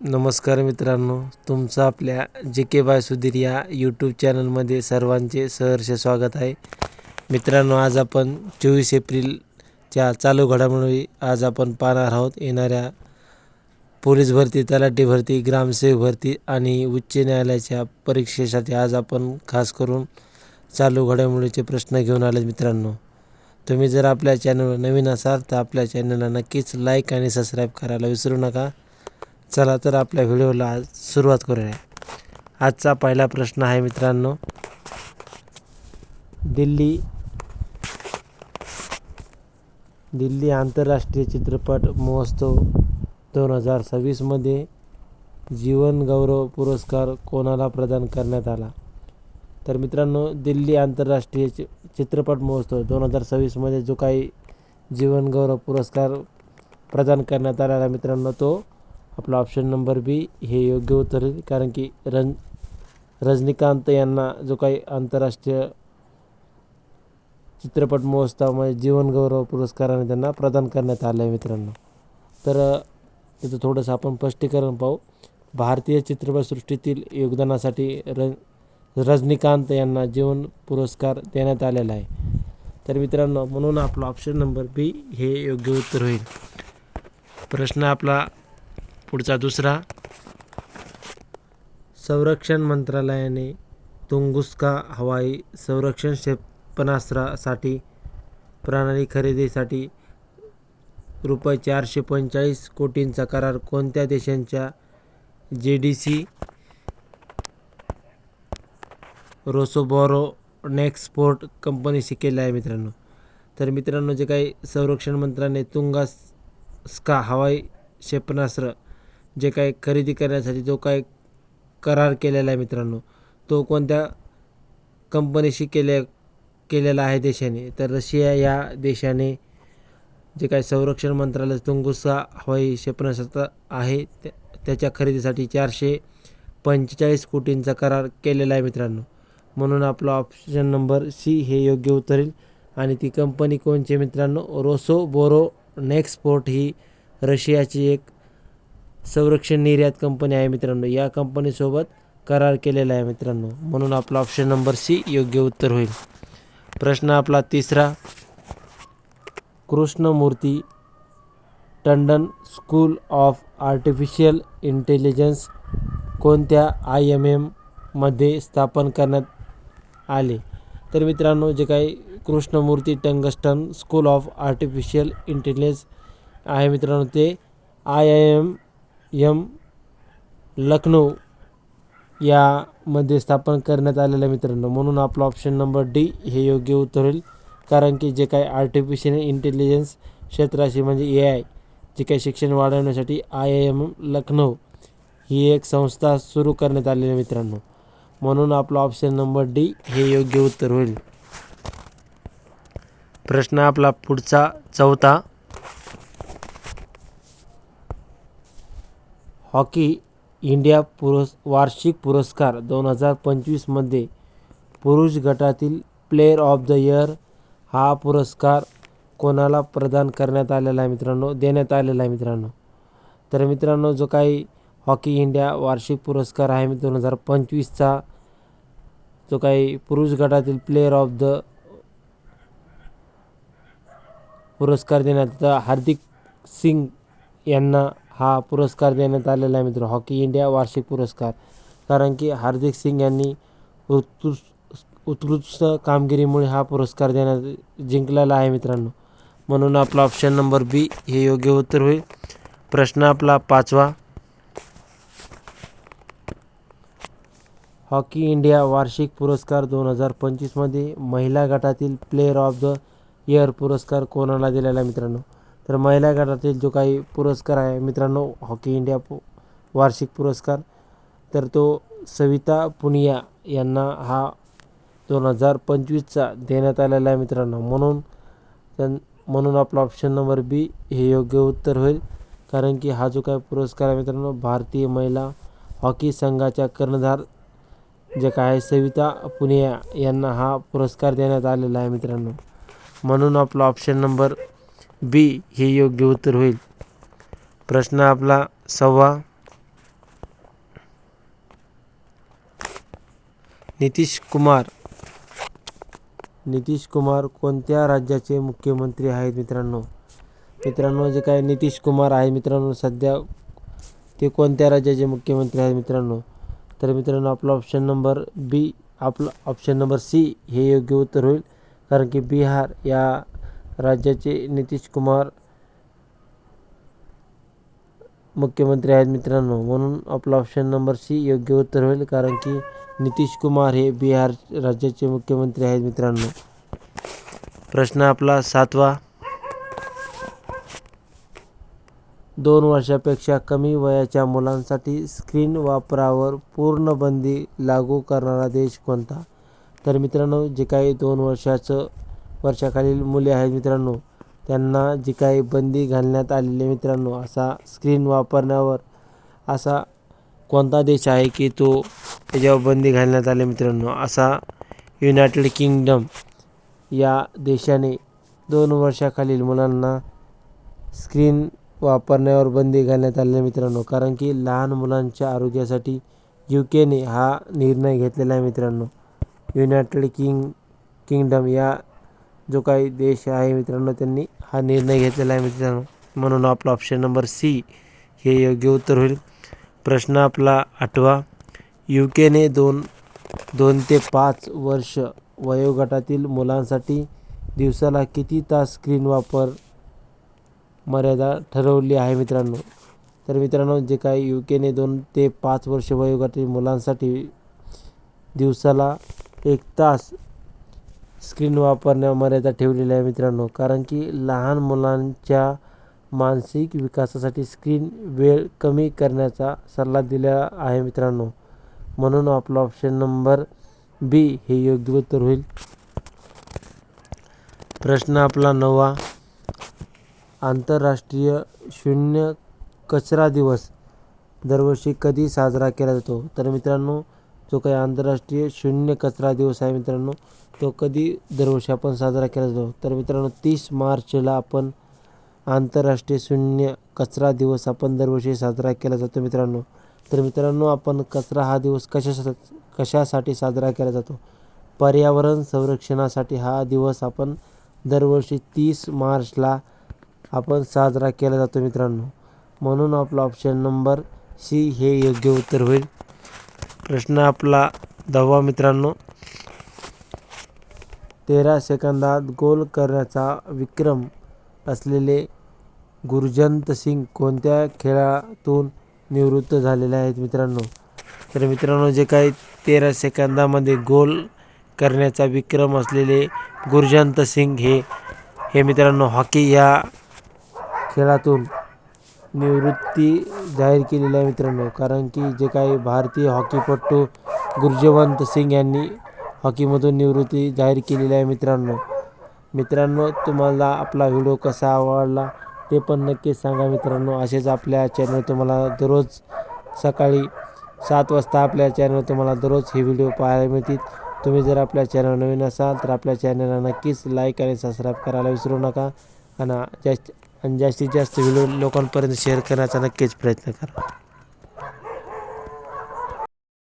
नमस्कार मित्रांनो, तुमचं आपल्या जे के बाय सुधीर या यूट्यूब चॅनलमध्ये सर्वांचे सहर्ष स्वागत आहे. मित्रांनो, आज आपण 24 एप्रिलच्या चालू घडामोडी आज आपण पाहणार आहोत. येणाऱ्या पोलीस भरती, तलाठी भरती, ग्रामसेवक भरती आणि उच्च न्यायालयाच्या परीक्षेसाठी आज आपण खास करून चालू घडामोडीचे प्रश्न घेऊन आले. मित्रांनो, तुम्ही जर आपल्या चॅनलवर नवीन असाल तर आपल्या चॅनलला नक्कीच लाईक आणि सबस्क्राईब करायला विसरू नका. चला तर आपल्या व्हिडिओला आज सुरुवात करूया. आजचा पहिला प्रश्न आहे मित्रांनो, दिल्ली आंतरराष्ट्रीय चित्रपट महोत्सव 2026 मध्ये जीवन गौरव पुरस्कार कोणाला प्रदान करण्यात आला? तर मित्रांनो, दिल्ली आंतरराष्ट्रीय चित्रपट महोत्सव 2026 मध्ये जो काही जीवन गौरव पुरस्कार प्रदान करण्यात आलेला मित्रांनो, तो आपला ऑप्शन नंबर बी हे योग्य उत्तर आहे. कारण की रजनीकांत यांना जो काही आंतरराष्ट्रीय चित्रपट महोत्सवामध्ये जीवन गौरव पुरस्काराने त्यांना प्रदान करण्यात आलं आहे मित्रांनो. तर त्याचं थोडंसं आपण स्पष्टीकरण पाहू. भारतीय चित्रपटसृष्टीतील योगदानासाठी रजनीकांत यांना जीवन पुरस्कार देण्यात आलेला आहे. तर मित्रांनो, म्हणून आपला ऑप्शन नंबर बी हे योग्य उत्तर होईल. प्रश्न आपला पुढचा दुसरा, संरक्षण मंत्रालयाने तुंगुस्का हवाई संरक्षण क्षेपणास्त्रासाठी प्रणाली खरेदीसाठी ₹445 कोटींचा करार कोणत्या देशांच्या JDC रोसोबोरोनेक्सपोर्ट कंपनीशी केला आहे मित्रांनो? तर मित्रांनो, जे काही संरक्षण मंत्र्याने तुंगुस्का हवाई क्षेपणास्त्र जे काही खरेदी करण्यासाठी जो काही करार केलेला आहे मित्रांनो, तो कोणत्या कंपनीशी केलेला आहे देशाने? तर रशिया या देशाने जे काही संरक्षण मंत्रालय तुंगुस्का हवाई क्षेपणास्त्र आहे त्याच्या खरेदीसाठी 445 कोटींचा करार केलेला आहे मित्रांनो. म्हणून आपला ऑप्शन नंबर सी हे योग्य उत्तर येईल. आणि ती कंपनी कोणची मित्रांनो? रोसोबोरोनेक्सपोर्ट ही रशियाची एक संरक्षण निर्यात कंपनी आहे मित्रांनो. या कंपनीसोबत करार केलेला आहे मित्रांनो. म्हणून आपला ऑप्शन नंबर सी योग्य उत्तर होईल. प्रश्न आपला तिसरा, Krishnamurthy Tandon school of artificial intelligence कोणत्या IIM मध्ये स्थापन करण्यात आले? तर मित्रांनो, जे काही Krishnamurthy tungsten school of artificial intelligence आहे मित्रांनो, ते IIM लखनौ यामध्ये स्थापन करण्यात आलेलं आहे मित्रांनो. म्हणून आपला ऑप्शन नंबर डी हे योग्य उत्तर होईल. कारण की जे काही आर्टिफिशियल इंटेलिजन्स क्षेत्राशी म्हणजे AI जे काही शिक्षण वाढवण्यासाठी IIM लखनौ ही एक संस्था सुरू करण्यात आलेली आहे मित्रांनो. म्हणून आपला ऑप्शन नंबर डी हे योग्य उत्तर होईल. प्रश्न आपला पुढचा चौथा, हॉकी इंडिया वार्षिक पुरस्कार 2025 मध्ये पुरुष गटातील प्लेयर ऑफ द इयर हा पुरस्कार कोणाला प्रदान करण्यात आलेला आहे मित्रांनो? देण्यात आलेला आहे मित्रांनो. तर मित्रांनो, जो काही हॉकी इंडिया वार्षिक पुरस्कार आहे 2025चा जो काही पुरुष गटातील प्लेयर ऑफ द पुरस्कार देण्यात हार्दिक सिंग यांना हा पुरस्कार देण्यात आलेला आहे मित्र, हॉकी इंडिया वार्षिक पुरस्कार. कारण की हार्दिक सिंग यांनी उत्कृष्ट कामगिरीमुळे हा पुरस्कार जिंकलेला आहे मित्रांनो. म्हणून आपला ऑप्शन नंबर बी हे योग्य उत्तर होईल. प्रश्न आपला पाचवा, हॉकी इंडिया वार्षिक पुरस्कार 2025 मध्ये महिला गटातील प्लेयर ऑफ द इयर पुरस्कार कोणाला दिलेला आहे मित्रांनो? तर महिला गटातील जो काही पुरस्कार आहे मित्रांनो, हॉकी इंडिया वार्षिक पुरस्कार, तर तो सविता पुनिया यांना हा 2025चा देण्यात आलेला आहे मित्रांनो. म्हणून आपला ऑप्शन नंबर बी हे योग्य उत्तर होईल. कारण की हा जो काही पुरस्कार आहे मित्रांनो, भारतीय महिला हॉकी संघाच्या कर्णधार जे काय सविता पुनिया यांना हा पुरस्कार देण्यात आलेला आहे मित्रांनो. म्हणून आपला ऑप्शन नंबर बी हे योग्य उत्तर होईल. प्रश्न आपला 6वा, नितीश कुमार कोणत्या राज्याचे मुख्यमंत्री आहेत मित्रांनो? मित्रांनो जे काय नितीश कुमार आहे मित्रांनो सध्या ते कोणत्या राज्याचे मुख्यमंत्री आहेत मित्रांनो? तर मित्रांनो आपला ऑप्शन नंबर सी हे योग्य उत्तर होईल, कारण की बिहार या राज्याचे नितीश कुमार मुख्यमंत्री आहेत मित्रांनो. म्हणून आपला ऑप्शन नंबर सी योग्य उत्तर होईल, कारण की नितीश कुमार हे बिहार राज्याचे मुख्यमंत्री आहेत मित्रांनो. प्रश्न आपला 7वा. 2 वर्षापेक्षा कमी वयाच्या मुलांसाठी स्क्रीन वापरावर पूर्ण बंदी लागू करणारा देश कोणता? तर मित्रांनो जे काही 2 वर्षाखालील मुले आहेत मित्रांनो, त्यांना जी काही बंदी घालण्यात आलेली मित्रांनो, असा स्क्रीन वापरण्यावर असा कोणता देश आहे की तो त्याच्यावर बंदी घालण्यात आली मित्रांनो? असा युनायटेड किंगडम या देशाने 2 वर्षाखालील मुलांना स्क्रीन वापरण्यावर बंदी घालण्यात आली मित्रांनो, कारण की लहान मुलांच्या आरोग्यासाठी UKने हा निर्णय घेतलेला आहे मित्रांनो. युनायटेड किंगडम या जो काही देश आहे मित्रांनो, त्यांनी हा निर्णय घेतलेला आहे मित्रांनो. म्हणून आपला ऑप्शन नंबर सी हे योग्य उत्तर होईल. प्रश्न आपला 8वा. UKने 2 ते 5 वर्ष वयोगटातील मुलांसाठी दिवसाला किती तास स्क्रीन वापर मर्यादा ठरवली आहे मित्रांनो? तर मित्रांनो जे काही UKने 2 ते 5 वर्ष वयोगटातील मुलांसाठी दिवसाला 1 तास स्क्रीन वापरण्या मर्यादा ठेवलेली आहे मित्रांनो, कारण की लहान मुलांच्या मानसिक विकासासाठी स्क्रीन वेळ कमी करण्याचा सल्ला दिला आहे मित्रांनो. म्हणून आपला ऑप्शन नंबर बी हे योग्य उत्तर होईल. प्रश्न आपला 9वा. आंतरराष्ट्रीय शून्य कचरा दिवस दरवर्षी कधी साजरा केला जातो? तर मित्रांनो जो काही आंतरराष्ट्रीय शून्य कचरा दिवस आहे मित्रांनो, तो कधी दरवर्षी आपण साजरा केला जातो? तर मित्रांनो 30 मार्चला आपण आंतरराष्ट्रीय शून्य कचरा दिवस आपण दरवर्षी साजरा केला जातो मित्रांनो. तर मित्रांनो आपण कचरा हा दिवस कशासाठी साजरा केला जातो? पर्यावरण संरक्षणासाठी हा दिवस आपण दरवर्षी 30 मार्चला आपण साजरा केला जातो मित्रांनो. म्हणून आपला ऑप्शन नंबर सी हे योग्य उत्तर होईल. प्रश्न आपला 10वा मित्रांनो. 13 सेकंदात गोल करण्याचा विक्रम असलेले गुरजंत सिंग कोणत्या खेळातून निवृत्त झालेले आहेत मित्रांनो? तर मित्रांनो जे काही 13 सेकंदामध्ये गोल करण्याचा विक्रम असलेले गुरजंत सिंग हे मित्रांनो हॉकी या खेळातून निवृत्ती जाहीर केलेली आहे मित्रांनो, कारण की जे काही भारतीय हॉकीपटू गुरजंत सिंग यांनी हॉकीमधून निवृत्ती जाहीर केलेली आहे मित्रांनो तुम्हाला आपला व्हिडिओ कसा आवडला ते पण नक्कीच सांगा मित्रांनो. असेच आपल्या चॅनल तुम्हाला दररोज सकाळी 7 वाजता आपल्या चॅनल तुम्हाला दररोज हे व्हिडिओ पाहायला मिळतील. तुम्ही जर आपल्या चॅनल नवीन असाल तर आपल्या चॅनलला नक्कीच लाईक आणि सबस्क्राईब करायला विसरू नका, आणि जास्तीत जास्त व्हिडिओ लोकांपर्यंत शेअर करण्याचा नक्कीच प्रयत्न करा.